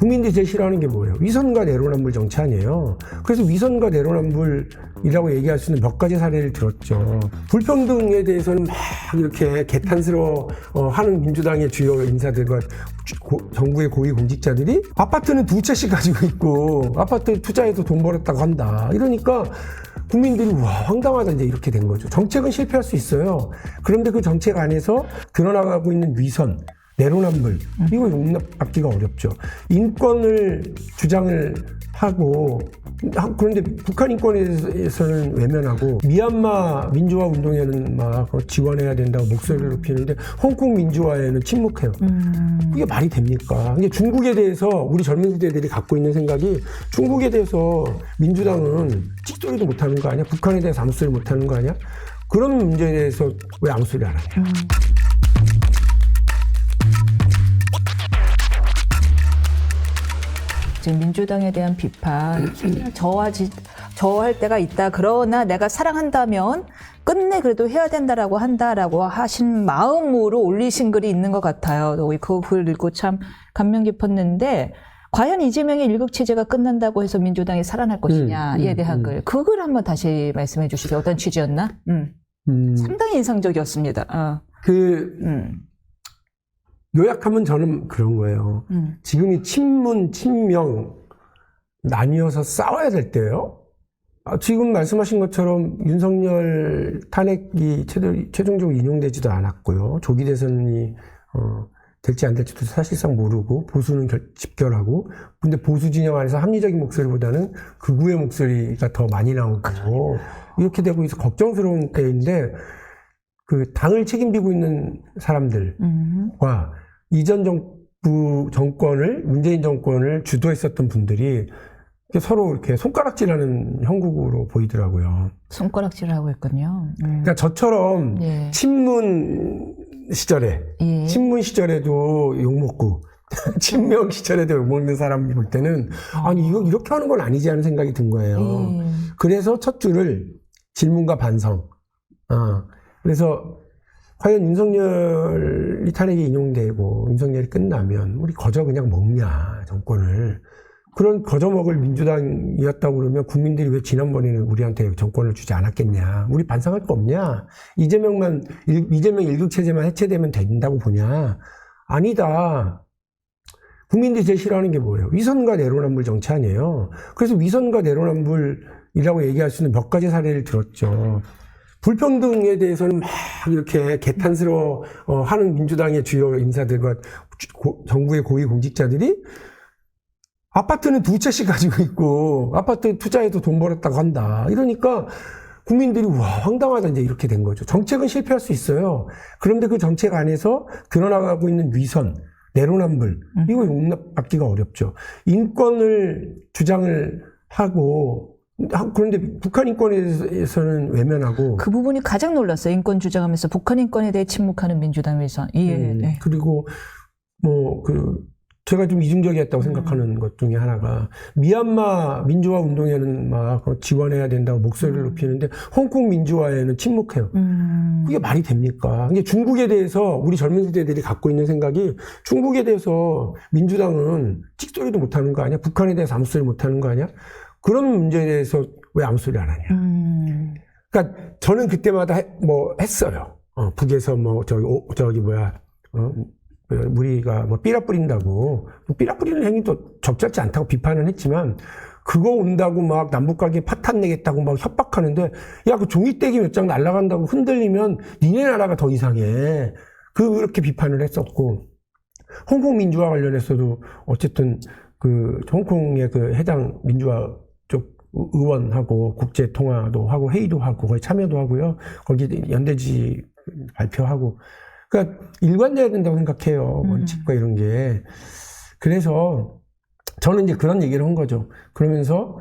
국민들이 제일 싫어하는 게 뭐예요? 위선과 내로남불 정치 아니에요. 그래서 위선과 내로남불이라고 얘기할 수 있는 몇 가지 사례를 들었죠. 불평등에 대해서는 막 이렇게 개탄스러워 하는 민주당의 주요 인사들과 정부의 고위 공직자들이 아파트는 2채씩 가지고 있고 아파트 투자해서 돈 벌었다고 한다. 이러니까 국민들이 와 황당하다 이제 이렇게 된 거죠. 정책은 실패할 수 있어요. 그런데 그 정책 안에서 드러나가고 있는 위선, 내로남불 이거 용납받기가 어렵죠. 인권을 주장을 하고 그런데 북한 인권에 대해서는 외면하고 미얀마 민주화 운동에는 막 지원해야 된다고 목소리를 높이는데 홍콩 민주화에는 침묵해요. 이게 말이 됩니까? 이게 중국에 대해서 우리 젊은 세대들이 갖고 있는 생각이 중국에 대해서 민주당은 찍소리도 못하는 거 아니야? 북한에 대해서 아무 소리 못하는 거 아니야? 그런 문제에 대해서 왜 아무 소리 안 하냐? 지금 민주당에 대한 비판, 저할 때가 있다. 그러나 내가 사랑한다면 끝내 그래도 해야 된다라고 한다라고 하신 마음으로 올리신 글이 있는 것 같아요. 그 글 읽고 참 감명 깊었는데 과연 이재명의 일극체제가 끝난다고 해서 민주당이 살아날 것이냐에 대한 글. 그 글 한번 다시 말씀해 주시죠. 어떤 취지였나? 상당히 인상적이었습니다. 요약하면 저는 그런 거예요. 지금이 친문, 친명 나뉘어서 싸워야 될 때예요. 지금 말씀하신 것처럼 윤석열 탄핵이 최종적으로 인용되지도 않았고요. 조기 대선이 될지 안 될지도 사실상 모르고 보수는 집결하고 근데 보수 진영 안에서 합리적인 목소리보다는 극우의 목소리가 더 많이 나오고 이렇게 되고 있어 걱정스러운 때인데 그 당을 책임지고 있는 사람들과 이전 정부 정권을 문재인 정권을 주도했었던 분들이 서로 이렇게 손가락질하는 형국으로 보이더라고요. 손가락질하고 있군요. 그러니까 저처럼 예. 친문 시절에 예. 친문 시절에도 욕 먹고 친명 시절에도 욕 먹는 사람 볼 때는 아니 이거 이렇게 하는 건 아니지 하는 생각이 든 거예요. 그래서 첫 줄을 질문과 반성. 그래서 과연 윤석열이 탄핵이 인용되고 윤석열이 끝나면 우리 거저 그냥 먹냐 정권을. 그런 거저 먹을 민주당이었다고 그러면 국민들이 왜 지난번에는 우리한테 정권을 주지 않았겠냐. 우리 반성할 거 없냐. 이재명 일극체제만 해체되면 된다고 보냐. 아니다. 국민들이 제일 싫어하는 게 뭐예요? 위선과 내로남불 정치 아니에요. 그래서 위선과 내로남불이라고 얘기할 수 있는 몇 가지 사례를 들었죠. 불평등에 대해서는 막 이렇게 개탄스러워 하는 민주당의 주요 인사들과 정부의 고위 공직자들이 아파트는 2채씩 가지고 있고 아파트 투자해서 돈 벌었다고 한다. 이러니까 국민들이 와 황당하다 이제 이렇게 된 거죠. 정책은 실패할 수 있어요. 그런데 그 정책 안에서 드러나가고 있는 위선, 내로남불 이거 용납받기가 어렵죠. 인권을 주장을 하고 그런데 북한 인권에 대해서는 외면하고 그 부분이 가장 놀랐어요. 인권 주장하면서 북한 인권에 대해 침묵하는 민주당 위선. 네. 그리고 제가 좀 이중적이었다고 생각하는 것 중에 하나가 미얀마 민주화 운동에는 막 지원해야 된다고 목소리를 높이는데 홍콩 민주화에는 침묵해요. 그게 말이 됩니까? 이게 중국에 대해서 우리 젊은 세대들이 갖고 있는 생각이 중국에 대해서 민주당은 찍소리도 못하는 거 아니야? 북한에 대해서 아무 소리 못하는 거 아니야? 그런 문제에 대해서 왜 아무 소리 안 하냐? 그러니까 저는 그때마다 했어요. 북에서 우리가 삐라 뿌린다고 삐라 뿌리는 행위도 적절치 않다고 비판을 했지만 그거 온다고 막 남북관계 파탄 내겠다고 막 협박하는데 야 그 종이떼기 몇 장 날아간다고 흔들리면 니네 나라가 더 이상해. 그렇게 비판을 했었고 홍콩 민주화 관련해서도 어쨌든 그 홍콩의 그 해당 민주화 쪽 의원하고 국제 통화도 하고 회의도 하고 거기 참여도 하고요. 거기 연대지 발표하고 그러니까 일관돼야 된다고 생각해요. 원칙과 이런 게. 그래서 저는 이제 그런 얘기를 한 거죠. 그러면서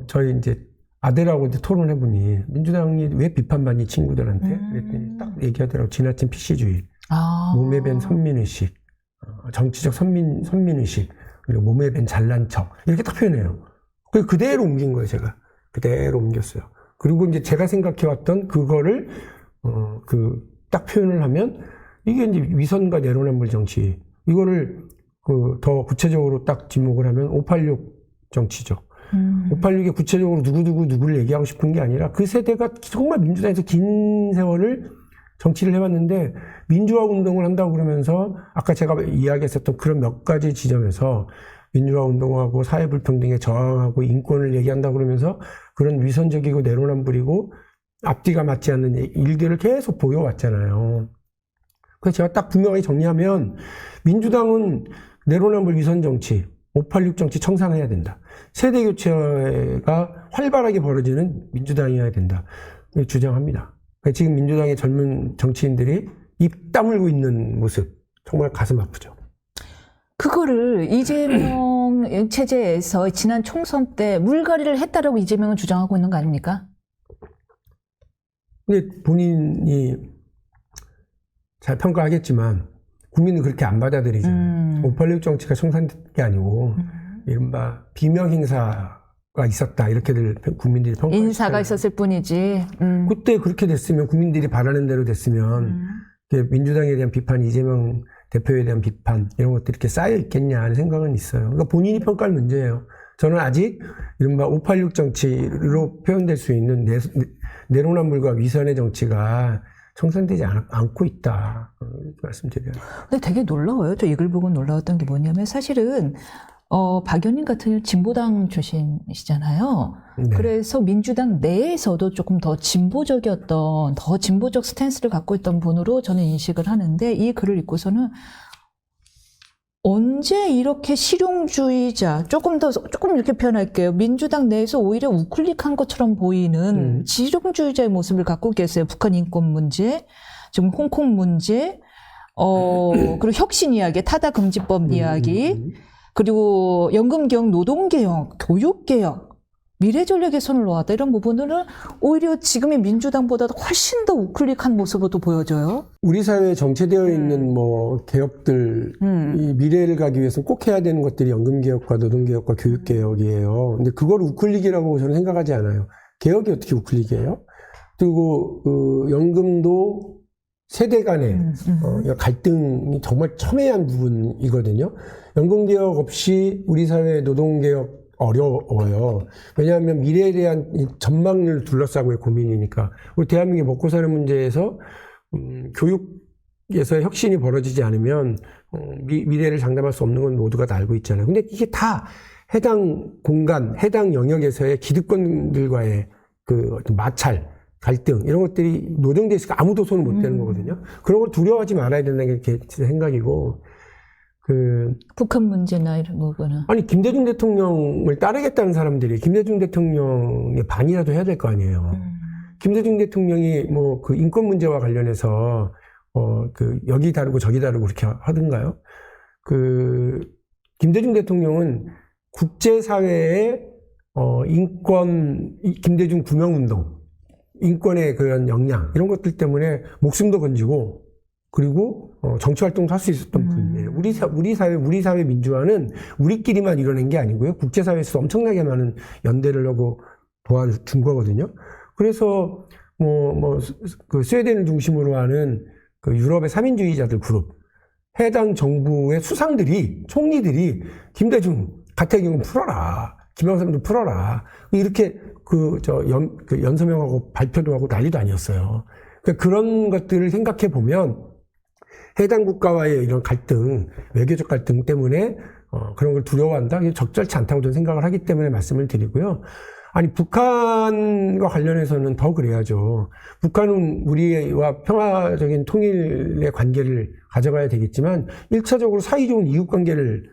저희 이제 아들하고 이제 토론해보니 민주당이 왜 비판받니 친구들한테 그랬더니 딱 얘기하더라고. 지나친 PC주의, 몸에 밴 선민의식, 정치적 선민의식, 그리고 몸에 밴 잘난 척 이렇게 딱 표현해요. 그대로 옮긴 거예요. 제가 그대로 옮겼어요. 그리고 이제 제가 생각해왔던 그거를 딱 표현을 하면 이게 이제 위선과 내로남불 정치 이거를 더 구체적으로 딱 지목을 하면 586 정치죠. 586에 구체적으로 누구를 얘기하고 싶은 게 아니라 그 세대가 정말 민주당에서 긴 세월을 정치를 해왔는데 민주화 운동을 한다고 그러면서 아까 제가 이야기했었던 그런 몇 가지 지점에서 민주화 운동하고 사회불평등에 저항하고 인권을 얘기한다고 그러면서 그런 위선적이고 내로남불이고 앞뒤가 맞지 않는 일들을 계속 보여왔잖아요. 그래서 제가 딱 분명하게 정리하면 민주당은 내로남불 위선 정치, 586 정치 청산해야 된다. 세대 교체가 활발하게 벌어지는 민주당이어야 된다. 주장합니다. 그러니까 지금 민주당의 젊은 정치인들이 입 다물고 있는 모습 정말 가슴 아프죠. 그거를 이재명 체제에서 지난 총선 때 물갈이를 했다라고 이재명은 주장하고 있는 거 아닙니까? 근데 본인이 잘 평가하겠지만 국민은 그렇게 안 받아들이잖아요. 586 정치가 청산된 게 아니고 이른바 비명 행사가 있었다 이렇게들 국민들이 평가하시잖아요. 인사가 있었을 뿐이지. 그때 그렇게 됐으면 국민들이 바라는 대로 됐으면 민주당에 대한 비판, 이재명 대표에 대한 비판 이런 것들이 이렇게 쌓여 있겠냐 하는 생각은 있어요. 그러니까 본인이 평가할 문제예요. 저는 아직 이른바 586 정치로 표현될 수 있는 내로남불과 위선의 정치가 청산되지 않고 있다. 이렇게 말씀드려요. 근데 되게 놀라워요. 저 이 글 보고 놀라웠던 게 뭐냐면 사실은 박 의원님 같은 경우는 진보당 출신이시잖아요. 네. 그래서 민주당 내에서도 조금 더 진보적이었던, 더 진보적 스탠스를 갖고 있던 분으로 저는 인식을 하는데 이 글을 읽고서는 언제 이렇게 실용주의자, 조금 이렇게 표현할게요. 민주당 내에서 오히려 우클릭한 것처럼 보이는 실용주의자의 모습을 갖고 계세요. 북한 인권 문제, 지금 홍콩 문제, 그리고 혁신 이야기, 타다 금지법 이야기, 그리고 연금개혁, 노동개혁, 교육개혁, 미래전략에 손을 놓았다. 이런 부분들은 오히려 지금의 민주당보다 훨씬 더 우클릭한 모습으로 보여져요. 우리 사회에 정체되어 있는 뭐 개혁들, 이 미래를 가기 위해서는 꼭 해야 되는 것들이 연금개혁과 노동개혁과 교육개혁이에요. 근데 그걸 우클릭이라고 저는 생각하지 않아요. 개혁이 어떻게 우클릭이에요? 그리고 연금도 세대 간의 갈등이 정말 첨예한 부분이거든요. 연금개혁 없이 우리 사회의 노동개혁 어려워요. 왜냐하면 미래에 대한 이 전망을 둘러싸고의 고민이니까. 우리 대한민국의 먹고 사는 문제에서 교육에서의 혁신이 벌어지지 않으면 미래를 장담할 수 없는 건 모두가 다 알고 있잖아요. 근데 이게 다 해당 공간, 해당 영역에서의 기득권들과의 그 마찰, 갈등 이런 것들이 노정돼 있으니까 아무도 손을 못 대는 거거든요. 그런 걸 두려워하지 말아야 된다는 게 제 생각이고. 북한 문제나 이런 부분은. 아니, 김대중 대통령을 따르겠다는 사람들이 김대중 대통령의 반이라도 해야 될 거 아니에요. 김대중 대통령이 뭐 그 인권 문제와 관련해서 여기 다르고 저기 다르고 그렇게 하던가요? 김대중 대통령은 국제사회의 김대중 구명운동, 인권의 그런 역량, 이런 것들 때문에 목숨도 건지고, 그리고 정치활동도 할 수 있었던 분이에요. 우리 사회 민주화는 우리끼리만 이뤄낸 게 아니고요. 국제사회에서 엄청나게 많은 연대를 하고 도와준 거거든요. 그래서 그 스웨덴을 중심으로 하는 그 유럽의 삼인주의자들 그룹, 해당 정부의 수상들이, 총리들이 김대중, 가택경은 풀어라, 김영삼도 풀어라, 이렇게 연서명하고 발표도 하고 난리도 아니었어요. 그러니까 그런 것들을 생각해 보면 해당 국가와의 이런 갈등, 외교적 갈등 때문에 그런 걸 두려워한다? 이게 적절치 않다고 저는 생각을 하기 때문에 말씀을 드리고요. 아니, 북한과 관련해서는 더 그래야죠. 북한은 우리와 평화적인 통일의 관계를 가져가야 되겠지만 1차적으로 사이좋은 이웃관계를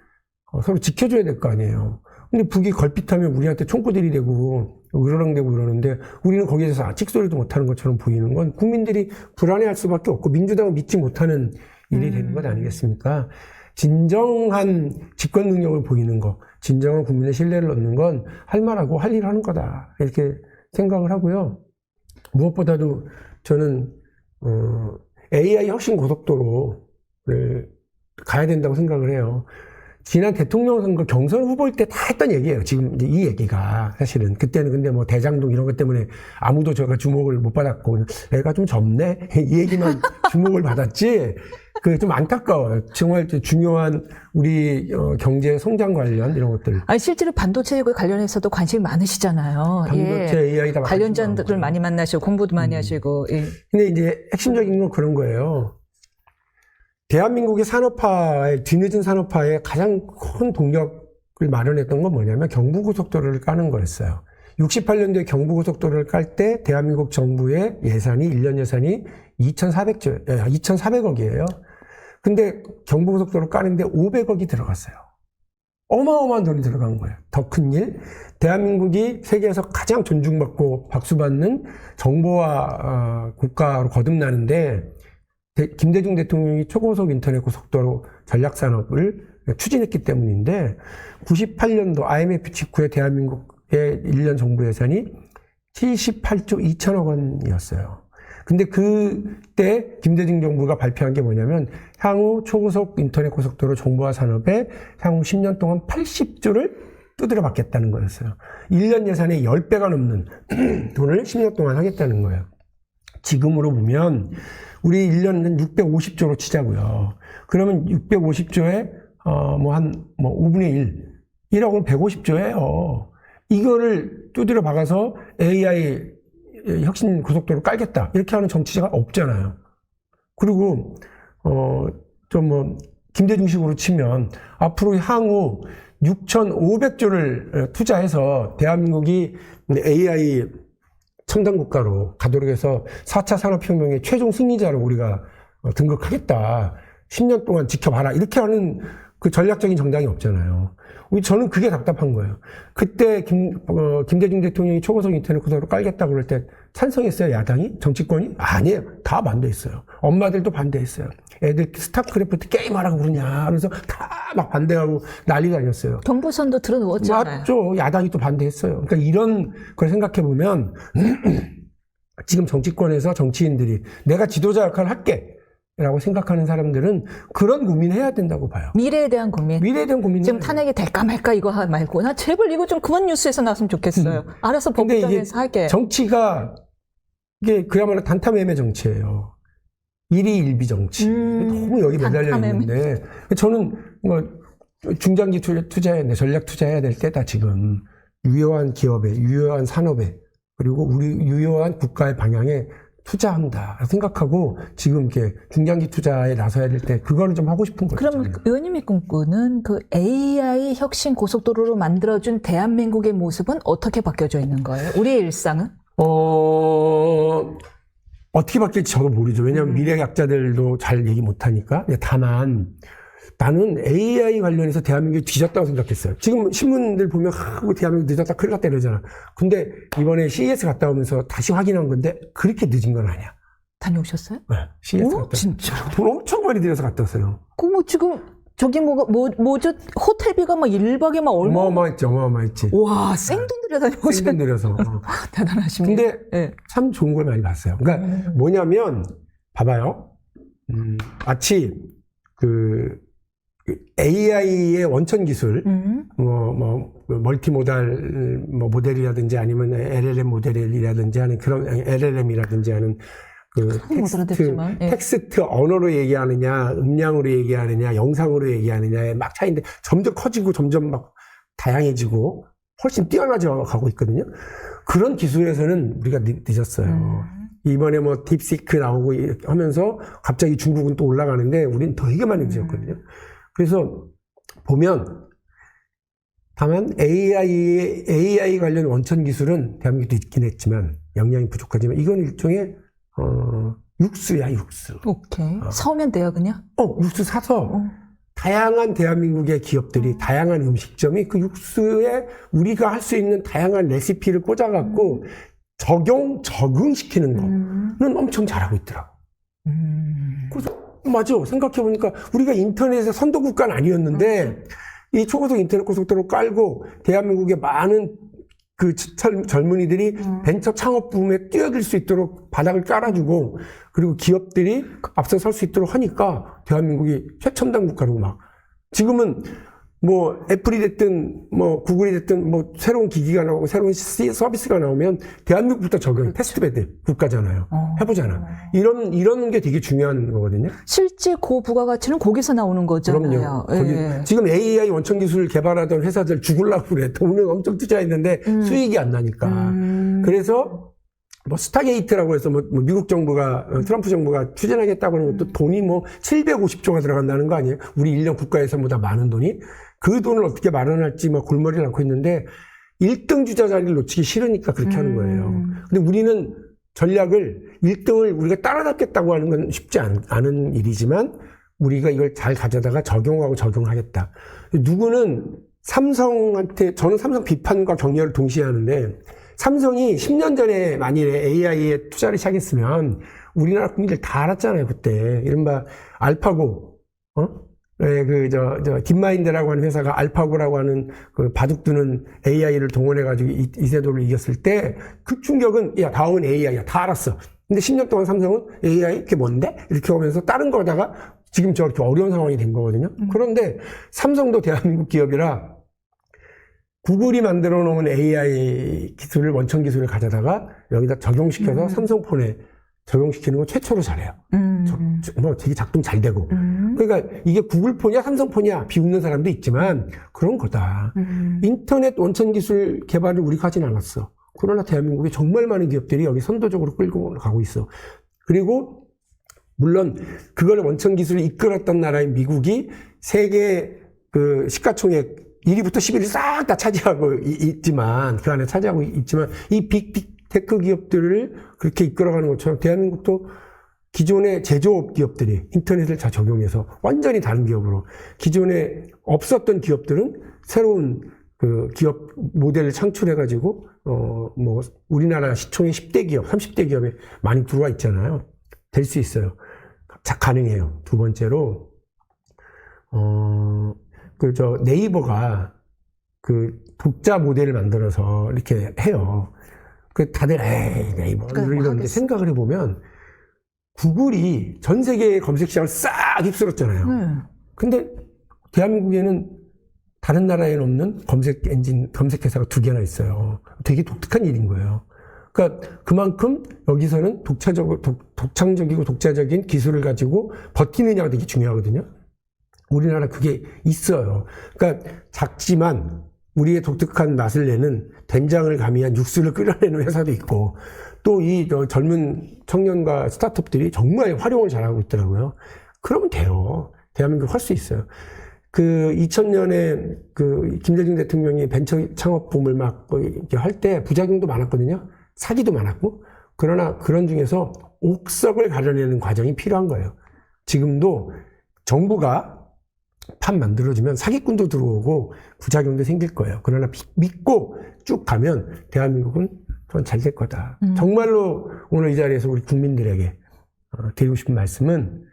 서로 지켜줘야 될 거 아니에요. 근데 북이 걸핏하면 우리한테 총구들이 되고 으르렁대고 그러는데 우리는 거기에서 찍소리도 못하는 것처럼 보이는 건 국민들이 불안해할 수밖에 없고 민주당을 믿지 못하는 일이 되는 것 아니겠습니까? 진정한 집권 능력을 보이는 거, 진정한 국민의 신뢰를 얻는 건 할 말하고 할 일 하는 거다, 이렇게 생각을 하고요. 무엇보다도 저는 AI 혁신 고속도로를 가야 된다고 생각을 해요. 지난 대통령 선거 경선 후보일 때 다 했던 얘기예요. 지금 이제 이 얘기가 사실은 그때는 근데 뭐 대장동 이런 것 때문에 아무도 제가 주목을 못 받았고 애가 좀 젊네 이 얘기만 주목을 받았지. 그 좀 안타까워요. 정말 중요한 우리 경제 성장 관련 이런 것들. 아니 실제로 반도체 관련해서도 관심이 많으시잖아요. 반도체 AI 다 관련자들을 많이 만나시고 공부도 많이 하시고. 예. 근데 이제 핵심적인 건 그런 거예요. 대한민국의 산업화에 뒤늦은 산업화에 가장 큰 동력을 마련했던 건 뭐냐면 경부고속도로를 까는 거였어요. 68년도에 경부고속도로를 깔 때 대한민국 정부의 예산이 1년 예산이 2,400억이에요. 근데 경부고속도로 까는데 500억이 들어갔어요. 어마어마한 돈이 들어간 거예요. 더 큰 일. 대한민국이 세계에서 가장 존중받고 박수받는 정보화 국가로 거듭나는데 김대중 대통령이 초고속 인터넷 고속도로 전략산업을 추진했기 때문인데 98년도 IMF 직후에 대한민국의 1년 정부 예산이 78조 2천억 원이었어요. 근데 그때 김대중 정부가 발표한 게 뭐냐면 향후 초고속 인터넷 고속도로 정보화 산업에 향후 10년 동안 80조를 두드려 받겠다는 거였어요. 1년 예산의 10배가 넘는 돈을 10년 동안 하겠다는 거예요. 지금으로 보면 우리 1년은 650조로 치자고요. 그러면 650조에 5분의 1, 1억은 150조예요. 이거를 두드려 박아서 AI 혁신 고속도로 깔겠다 이렇게 하는 정치자가 없잖아요. 그리고 김대중식으로 치면 앞으로 향후 6,500조를 투자해서 대한민국이 AI 첨단 국가로 가도록 해서 4차 산업혁명의 최종 승리자로 우리가 등극하겠다. 10년 동안 지켜봐라. 이렇게 하는 그 전략적인 정당이 없잖아요. 저는 그게 답답한 거예요. 그때 김대중 대통령이 초고속 인터넷 고속도로 깔겠다고 그럴 때 찬성했어요, 야당이? 정치권이? 아니에요. 다 반대했어요. 엄마들도 반대했어요. 애들 스타크래프트 게임하라고 그러냐 하면서 다 막 반대하고 난리가 아니었어요. 경부선도 들어놓았잖아요. 맞죠. 야당이 또 반대했어요. 그러니까 이런 걸 생각해보면 지금 정치권에서 정치인들이 내가 지도자 역할을 할게 라고 생각하는 사람들은 그런 고민해야 된다고 봐요. 미래에 대한 고민. 미래에 대한 고민. 지금 탄핵이 될까 말까 이거 말고 나 제발 이거 좀 그만 뉴스에서 나왔으면 좋겠어요. 알아서 법정에서 할게. 정치가 이게 그야말로 단타매매 정치예요. 일희일비 정치. 너무 여기 매달려 있는데 저는 중장기 투자해야 전략 투자해야 될 때다 지금. 유효한 기업에, 유효한 산업에, 그리고 우리 유효한 국가의 방향에 투자한다 생각하고 지금 이렇게 중장기 투자에 나서야 될 때 그거를 좀 하고 싶은 거죠. 그럼 의원님이 꿈꾸는 그 AI 혁신 고속도로로 만들어준 대한민국의 모습은 어떻게 바뀌어져 있는 거예요? 우리의 일상은? 어떻게 바뀔지 저도 모르죠. 왜냐하면 미래학자들도 잘 얘기 못하니까. 다만 나는 AI 관련해서 대한민국이 뒤졌다고 생각했어요. 지금 신문들 보면 대한민국 늦었다 큰일 났다 이러잖아. 근데 이번에 CES 갔다 오면서 다시 확인한 건데 그렇게 늦은 건 아니야. 다녀오셨어요? 네, CES 갔다. 진짜? 돈 엄청 많이 들여서 갔다 왔어요. 지금 저기 뭐죠? 호텔비가 막 1박에 막 얼마? 어마어마했지. 와, 생돈 들여 다녀오셨어요. 생돈 들여서. 대단하십니다. 근데 네. 참 좋은 걸 많이 봤어요. 그러니까 뭐냐면 봐봐요. 마치 AI의 원천 기술, 멀티모달 모델이라든지 아니면 LLM 모델이라든지 하는 그런 LLM이라든지 하는 텍스트 언어로 얘기하느냐, 음량으로 얘기하느냐, 영상으로 얘기하느냐에 막 차이인데 점점 커지고 점점 막 다양해지고 훨씬 뛰어나져 가고 있거든요. 그런 기술에서는 우리가 늦었어요. 이번에 딥시크 나오고 하면서 갑자기 중국은 또 올라가는데 우리는 되게 많이 늦었거든요. 그래서 보면 다만 AI 관련 원천 기술은 대한민국도 있긴 했지만 역량이 부족하지만 이건 일종의 육수야, 육수. 오케이. 사오면 돼요, 그냥? 육수 사서 다양한 대한민국의 기업들이 다양한 음식점이 그 육수에 우리가 할 수 있는 다양한 레시피를 꽂아갖고 적응시키는 거는 엄청 잘하고 있더라고. 그래서 맞아. 생각해보니까 우리가 인터넷의 선도국가는 아니었는데 이 초고속 인터넷 고속도로 깔고 대한민국의 많은 그 젊은이들이 벤처 창업 붐에 뛰어들 수 있도록 바닥을 깔아주고 그리고 기업들이 앞서 설 수 있도록 하니까 대한민국이 최첨단 국가로 막 지금은 뭐 애플이 됐든 뭐 구글이 됐든 뭐 새로운 기기가 나오고 새로운 서비스가 나오면 대한민국부터 적용 패스트베드 국가잖아요. 해보잖아. 이런 게 되게 중요한 거거든요. 실제 그 부가가치는 거기서 나오는 거잖아요. 그럼요. 거기 지금 AI 원천 기술 개발하던 회사들 죽으려고 그래. 돈을 엄청 투자했는데 수익이 안 나니까. 그래서 뭐 스타게이트라고 해서 뭐 미국 정부가 트럼프 정부가 추진하겠다고 하는 것도 돈이 뭐 750조가 들어간다는 거 아니에요? 우리 1년 국가 예산보다 많은 돈이. 그 돈을 어떻게 마련할지 막 골머리를 앓고 있는데 1등 주자 자리를 놓치기 싫으니까 그렇게 하는 거예요. 근데 우리는 전략을 1등을 우리가 따라잡겠다고 하는 건 쉽지 않은 일이지만 우리가 이걸 잘 가져다가 적용하겠다. 누구는 삼성한테, 저는 삼성 비판과 격려를 동시에 하는데 삼성이 10년 전에 만일에 AI에 투자를 시작했으면 우리나라 국민들 다 알았잖아요, 그때. 이른바 알파고, 네, 딥마인드라고 하는 회사가 알파고라고 하는 그 바둑두는 AI를 동원해가지고 이세돌을 이겼을 때 그 충격은, 야, 다음은 AI야. 다 알았어. 근데 10년 동안 삼성은 AI? 그게 뭔데? 이렇게 하면서 다른 거다가 지금 저렇게 어려운 상황이 된 거거든요. 그런데 삼성도 대한민국 기업이라 구글이 만들어 놓은 AI 기술을, 원천 기술을 가져다가 여기다 적용시켜서 삼성폰에 적용시키는 건 최초로 잘해요. 뭐 되게 작동 잘 되고. 그러니까 이게 구글폰이야 삼성폰이야 비웃는 사람도 있지만 그런 거다. 인터넷 원천 기술 개발을 우리가 하진 않았어. 그러나 대한민국에 정말 많은 기업들이 여기 선도적으로 끌고 가고 있어. 그리고 물론 그걸 원천 기술을 이끌었던 나라인 미국이 세계 그 시가총액 1위부터 10위를 싹 다 차지하고 있지만, 그 안에 차지하고 있지만, 이 빅테크 기업들을 그렇게 이끌어가는 것처럼 대한민국도 기존의 제조업 기업들이 인터넷을 다 적용해서 완전히 다른 기업으로, 기존에 없었던 기업들은 새로운 그 기업 모델을 창출해가지고, 뭐, 우리나라 시총의 10대 기업, 30대 기업에 많이 들어와 있잖아요. 될 수 있어요. 가능해요. 두 번째로, 네이버가 그 독자 모델을 만들어서 이렇게 해요. 그 다들, 에이, 네이버. 이런데 생각을 해보면, 구글이 전 세계의 검색 시장을 싹 휩쓸었잖아요. 근데 대한민국에는 다른 나라에는 없는 검색 엔진, 검색 회사가 2개나 있어요. 되게 독특한 일인 거예요. 그러니까 그만큼 여기서는 독창적이고 독자적인 기술을 가지고 버티느냐가 되게 중요하거든요. 우리나라 그게 있어요. 그러니까 작지만 우리의 독특한 맛을 내는 된장을 가미한 육수를 끓여내는 회사도 있고 또 이 젊은 청년과 스타트업들이 정말 활용을 잘하고 있더라고요. 그러면 돼요. 대한민국 할 수 있어요. 그 2000년에 그 김대중 대통령이 벤처 창업 붐을 막 이렇게 할 때 부작용도 많았거든요. 사기도 많았고. 그러나 그런 중에서 옥석을 가려내는 과정이 필요한 거예요. 지금도 정부가 판 만들어주면 사기꾼도 들어오고 부작용도 생길 거예요. 그러나 믿고 쭉 가면 대한민국은 잘 될 거다. 정말로 오늘 이 자리에서 우리 국민들에게 드리고 싶은 말씀은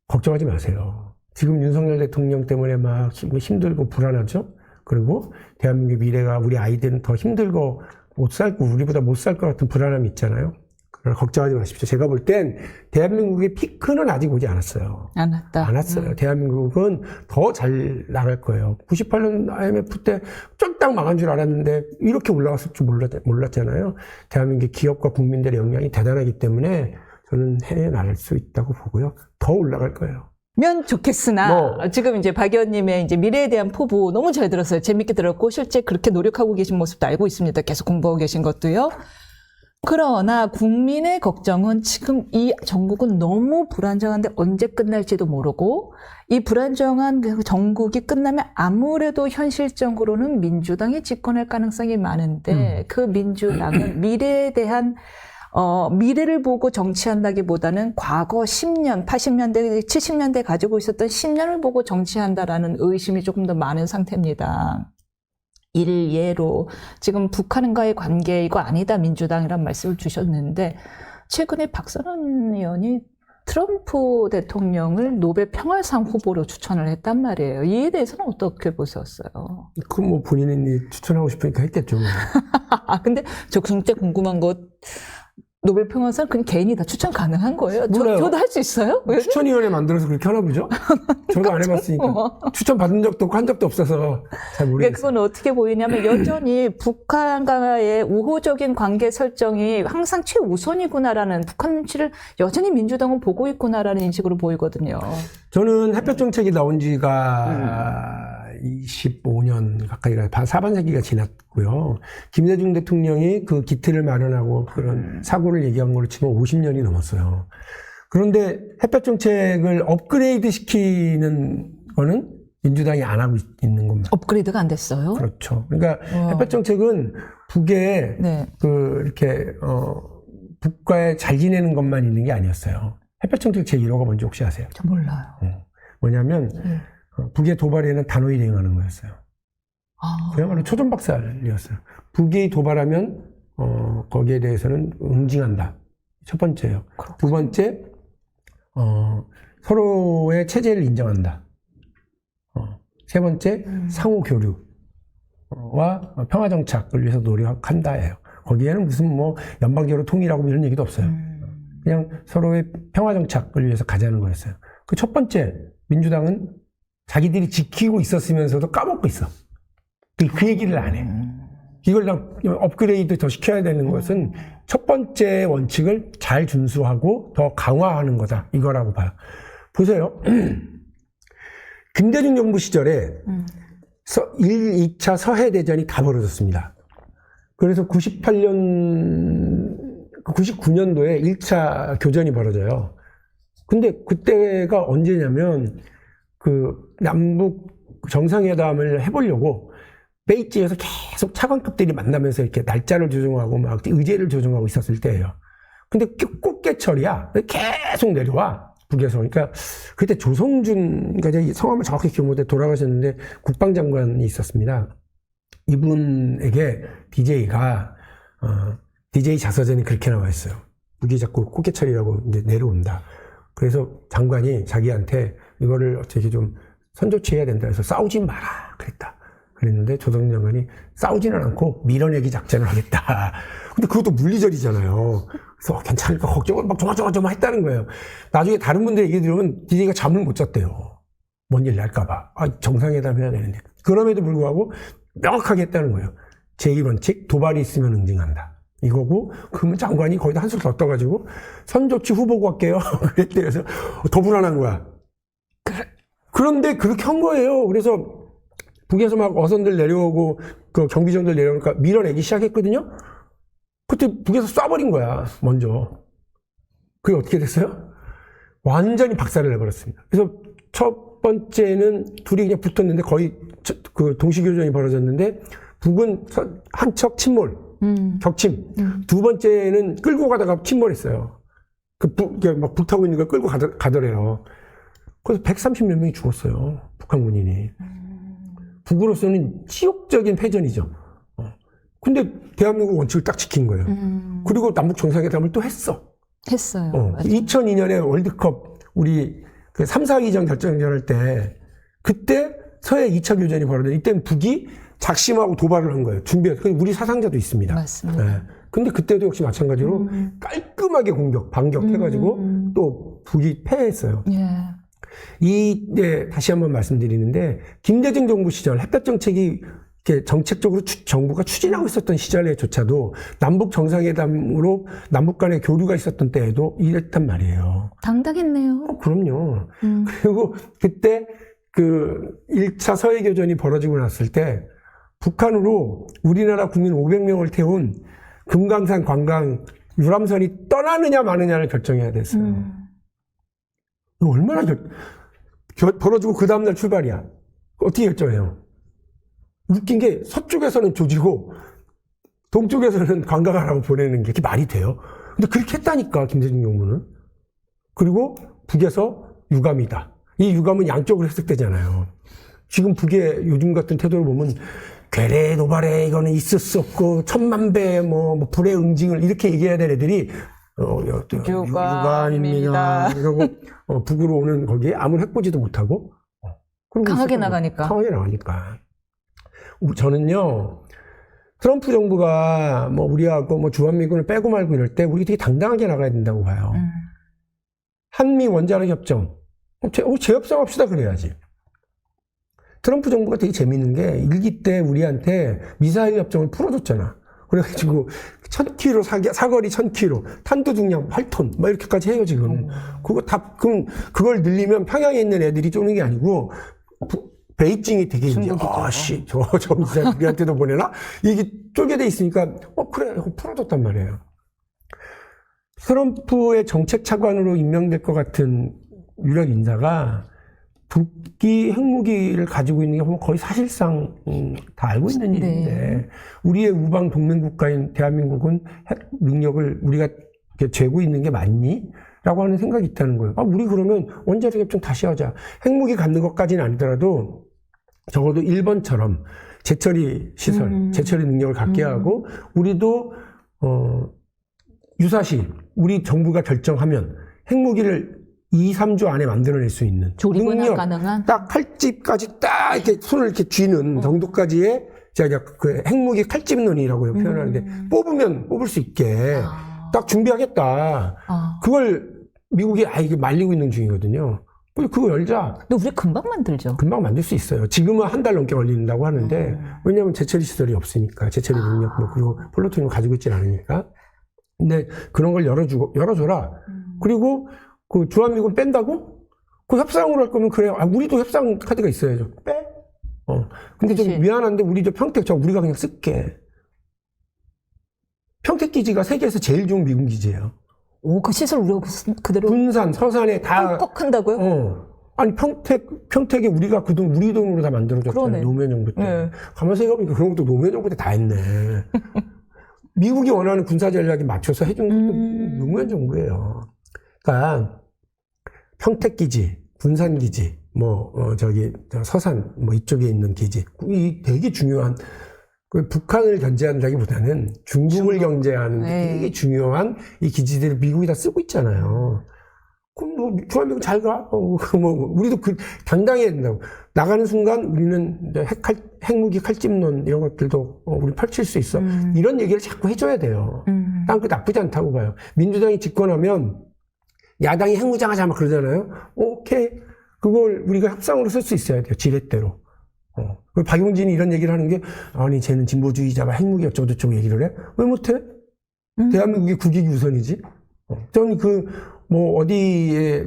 걱정하지 마세요. 지금 윤석열 대통령 때문에 막 힘들고 불안하죠? 그리고 대한민국의 미래가 우리 아이들은 더 힘들고 못 살고 우리보다 못 살 것 같은 불안함이 있잖아요. 그러나 걱정하지 마십시오. 제가 볼 땐 대한민국의 피크는 아직 오지 않았어요. 안 왔어요. 대한민국은 더 잘 나갈 거예요. 98년 IMF 때 쫄딱 망한 줄 알았는데 이렇게 올라갔을 줄 몰랐잖아요. 대한민국의 기업과 국민들의 역량이 대단하기 때문에 저는 해나갈 수 있다고 보고요. 더 올라갈 거예요. 면 좋겠으나 지금 이제 박 의원님의 이제 미래에 대한 포부 너무 잘 들었어요. 재밌게 들었고 실제 그렇게 노력하고 계신 모습도 알고 있습니다. 계속 공부하고 계신 것도요. 그러나 국민의 걱정은 지금 이 전국은 너무 불안정한데 언제 끝날지도 모르고 이 불안정한 그 전국이 끝나면 아무래도 현실적으로는 민주당이 집권할 가능성이 많은데 그 민주당은 미래에 대한 미래를 보고 정치한다기보다는 과거 10년, 80년대, 70년대 가지고 있었던 10년을 보고 정치한다라는 의심이 조금 더 많은 상태입니다. 이를 예로 지금 북한과의 관계 이거 아니다 민주당이란 말씀을 주셨는데 최근에 박선원 의원이 트럼프 대통령을 노벨 평화상 후보로 추천을 했단 말이에요. 이에 대해서는 어떻게 보셨어요? 그럼 뭐 본인이 추천하고 싶으니까 했겠죠. 근데 저 진짜 궁금한 것 노벨 평화상 그냥 개인이 다 추천 가능한 거예요? 몰라요. 저도 할 수 있어요? 왜? 추천위원회 만들어서 그렇게 하나 보죠? 저도 안 해봤으니까. 추천 받은 적도 없고 한 적도 없어서 잘 그러니까 모르겠어요. 그건 어떻게 보이냐면 여전히 북한과의 우호적인 관계 설정이 항상 최우선이구나라는 북한 눈치를 여전히 민주당은 보고 있구나라는 인식으로 보이거든요. 저는 햇볕 정책이 나온 지가 25년 가까이가 사반세기가 지났고요. 김대중 대통령이 그 기틀을 마련하고 그런 사고를 얘기한 걸로 치면 50년이 넘었어요. 그런데 햇볕 정책을 업그레이드 시키는 거는 민주당이 안 하고 있는 겁니다. 업그레이드가 안 됐어요? 그렇죠. 그러니까 햇볕 정책은 북에 네. 북과에 잘 지내는 것만 있는 게 아니었어요. 햇볕 정책 제1호가 뭔지 혹시 아세요? 저 몰라요. 뭐냐면 북의 도발에는 단호히 대응하는 거였어요. 아. 그야말로 초전박살이었어요. 북이 도발하면 거기에 대해서는 응징한다. 첫 번째요. 그렇구나. 두 번째, 서로의 체제를 인정한다. 세 번째, 상호 교류와 평화 정착을 위해서 노력한다예요. 거기에는 무슨 뭐 연방제로 통일하고 이런 얘기도 없어요. 그냥 서로의 평화 정착을 위해서 가자는 거였어요. 그 첫 번째, 민주당은 자기들이 지키고 있었으면서도 까먹고 있어. 그 얘기를 안 해. 이걸 업그레이드 더 시켜야 되는 것은 첫 번째 원칙을 잘 준수하고 더 강화하는 거다. 이거라고 봐요. 보세요. 김대중 정부 시절에 2차 서해대전이 다 벌어졌습니다. 그래서 99년도에 1차 교전이 벌어져요. 근데 그때가 언제냐면 남북 정상회담을 해보려고 베이지에서 계속 차관급들이 만나면서 이렇게 날짜를 조정하고 막 의제를 조정하고 있었을 때예요. 근데 꽃게철이야. 계속 내려와. 북에서. 그러니까 그때 조성준, 그러니까 성함을 정확히 기억 못해 돌아가셨는데 국방장관이 있었습니다. 이분에게 DJ가 DJ 자서전이 그렇게 나와 있어요. 북이 자꾸 꽃게철이라고 이제 내려온다. 그래서 장관이 자기한테 이거를 어떻게 좀 선조치해야 된다 해서 싸우지 마라 그랬다. 그랬는데 조성준 장관이 싸우지는 않고 밀어내기 작전을 하겠다. 근데 그것도 물리적이잖아요. 그래서 괜찮을까 걱정을 막 조마조마했다는 거예요. 나중에 다른 분들 얘기 들으면 DJ가 잠을 못 잤대요. 뭔 일 날까봐. 정상회담 해야 되는데. 그럼에도 불구하고 명확하게 했다는 거예요. 제1원칙 도발이 있으면 응징한다. 이거고, 그러면 장관이 거기다 한술 더 떠가지고 선조치 후보고 할게요. 그랬대. 그래서 더 불안한 거야. 그런데 그렇게 한 거예요. 그래서 북에서 막 어선들 내려오고 그 경비정들 내려오니까 밀어내기 시작했거든요. 그때 북에서 쏴버린 거야. 먼저. 그게 어떻게 됐어요? 완전히 박살을 내버렸습니다. 그래서 첫 번째는 둘이 그냥 붙었는데 거의 그 동시교전이 벌어졌는데 북은 한 척 침몰, 격침. 두 번째는 끌고 가다가 침몰했어요. 막 불타고 있는 걸 끌고 가더래요. 그래서 130몇 명이 죽었어요. 북한 군인이. 북으로서는 치욕적인 패전이죠. 근데 대한민국 원칙을 딱 지킨 거예요. 그리고 남북 정상회담을 또 했어요. 2002년에 월드컵 우리 그 3, 4위전 결정전 할 때 그때 서해 2차 교전이 벌어졌는데 이때는 북이 작심하고 도발을 한 거예요. 준비해서. 우리 사상자도 있습니다. 맞습니다. 네. 근데 그때도 역시 마찬가지로 깔끔하게 반격해가지고 또 북이 패했어요. 다시 한번 말씀드리는데 김대중 정부 시절 햇볕 정책이 이렇게 정책적으로 정부가 추진하고 있었던 시절에조차도 남북 정상회담으로 남북 간의 교류가 있었던 때에도 이랬단 말이에요. 당당했네요. 그럼요. 그리고 그때 그 1차 서해교전이 벌어지고 났을 때 북한으로 우리나라 국민 500명을 태운 금강산 관광 유람선이 떠나느냐 마느냐를 결정해야 됐어요. 얼마나 벌어지고 그 다음날 출발이야. 어떻게 결정해요? 웃긴 게 서쪽에서는 조지고 동쪽에서는 관광하라고 보내는 게 그게 말이 돼요? 근데 그렇게 했다니까 김대중 정부는. 그리고 북에서 유감이다. 이 유감은 양쪽으로 해석되잖아요. 지금 북의 요즘 같은 태도를 보면 괴뢰 도발에 이거는 있을 수 없고 천만배 뭐 불의 응징을 이렇게 얘기해야 될 애들이 유감입니다. 이러고 북으로 오는 거기에 아무 해보지도 못하고 강하게 나가니까. 강하게 나가니까. 저는요 트럼프 정부가 뭐 우리하고 뭐 주한미군을 빼고 말고 이럴 때 우리 되게 당당하게 나가야 된다고 봐요. 한미 원자력 협정. 재협상합시다 그래야지. 트럼프 정부가 되게 재밌는 게 1기 때 우리한테 미사일 협정을 풀어줬잖아. 그래가지고 1000km 사거리 1000km 탄도 중량 8톤 막 이렇게까지 해요 지금. 그럼 그걸 늘리면 평양에 있는 애들이 쪼는 게 아니고 베이징이 되게 이제 저 미사일 우리한테도 보내나? 이게 쪼개 돼 있으니까 그래 이거 풀어줬단 말이에요. 트럼프의 정책 차관으로 임명될 것 같은 유력 인사가 북기 핵무기를 가지고 있는 게 보면 거의 사실상 다 알고 있는 일인데 네. 우리의 우방 동맹 국가인 대한민국은 핵 능력을 우리가 이렇게 재고 있는 게 맞니? 라고 하는 생각이 있다는 거예요. 우리 그러면 원자력 협정 다시 하자. 핵무기 갖는 것까지는 아니더라도 적어도 일본처럼 재처리 시설, 재처리 능력을 갖게 하고 우리도 유사시 우리 정부가 결정하면 핵무기를 2, 3주 안에 만들어낼 수 있는 조립은 능력, 가능한 딱 칼집까지 딱 이렇게 손을 이렇게 쥐는 정도까지의 제가 그 핵무기 칼집론이라고 표현하는데 뽑으면 뽑을 수 있게 딱 준비하겠다. 그걸 미국이 이게 말리고 있는 중이거든요. 그거 열자. 근데 우리 금방 만들죠. 금방 만들 수 있어요. 지금은 한 달 넘게 걸린다고 하는데 왜냐하면 재처리 시설이 없으니까 재처리 능력 그리고 플루토늄을 가지고 있질 않으니까. 근데 그런 걸 열어줘라. 그리고 그 주한미군 뺀다고? 그 협상으로 할 거면 그래요. 우리도 협상 카드가 있어야죠. 빼? 근데 좀 미안한데 우리도 평택 우리가 그냥 쓸게. 평택 기지가 세계에서 제일 좋은 미군 기지예요. 그 시설 우리가 그대로 군산, 서산에 다 꼭 한다고요? 아니 평택에 우리가 그동 우리 돈으로 다 만들어줬잖아요. 그러네. 노무현 정부 때. 네. 가만 생각해보니까 그런 것도 노무현 정부 때 다 했네. 미국이 원하는 군사 전략에 맞춰서 해준 것도 노무현 정부예요. 그러니까 평택 기지, 군산 기지, 서산 이쪽에 있는 기지, 이 되게 중요한 북한을 견제한다기보다는 중국을 견제하는 되게 중요한 이 기지들을 미국이 다 쓰고 있잖아요. 그럼 주한미군 잘 가. 우리도 당당해야 된다고. 나가는 순간 우리는 핵무기 칼집론 이런 것들도 우리 펼칠 수 있어. 이런 얘기를 자꾸 해줘야 돼요. 난 그게 나쁘지 않다고 봐요. 민주당이 집권하면 야당이 핵무장하자 막 그러잖아요. 오케이. 그걸 우리가 협상으로 쓸 수 있어야 돼요. 지렛대로. 박용진이 이런 얘기를 하는 게, 아니, 쟤는 진보주의자가 핵무기 어쩌고저쩌고 얘기를 해? 왜 못해? 대한민국이 국익이 우선이지? 저는 어디에,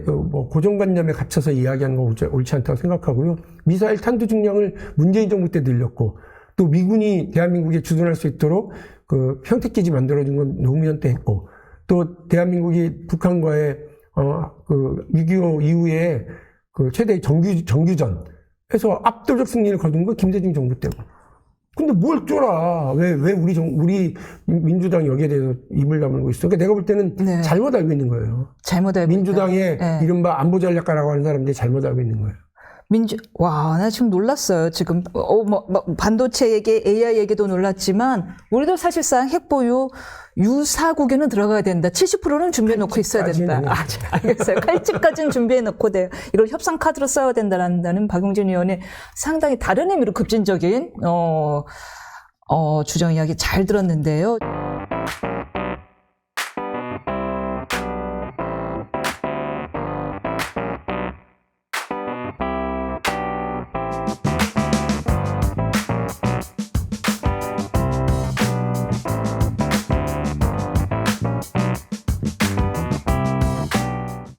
고정관념에 갇혀서 이야기하는 거 옳지 않다고 생각하고요. 미사일 탄두 중량을 문재인 정부 때 늘렸고, 또 미군이 대한민국에 주둔할 수 있도록 평택기지 만들어준 건 노무현 때 했고, 또 대한민국이 북한과의 6.25 이후에 최대 정규전 해서 압도적 승리를 거둔 건 김대중 정부 때고. 근데 뭘 쫄아? 왜 우리 민주당 여기에 대해서 입을 다물고 있어? 그러니까 내가 볼 때는 잘못 알고 있는 거예요. 잘못 알고 민주당의 이른바 안보 전략가라고 하는 사람들이 잘못 알고 있는 거예요. 나 지금 놀랐어요. 지금, 반도체 얘기, AI 얘기도 놀랐지만, 우리도 사실상 핵보유 유사국에는 들어가야 된다. 70%는 준비해놓고 있어야 된다. 알겠어요. 칼집까지는 준비해놓고 돼요. 이걸 협상 카드로 써야 된다는 박용진 의원의 상당히 다른 의미로 급진적인, 주장 이야기 잘 들었는데요.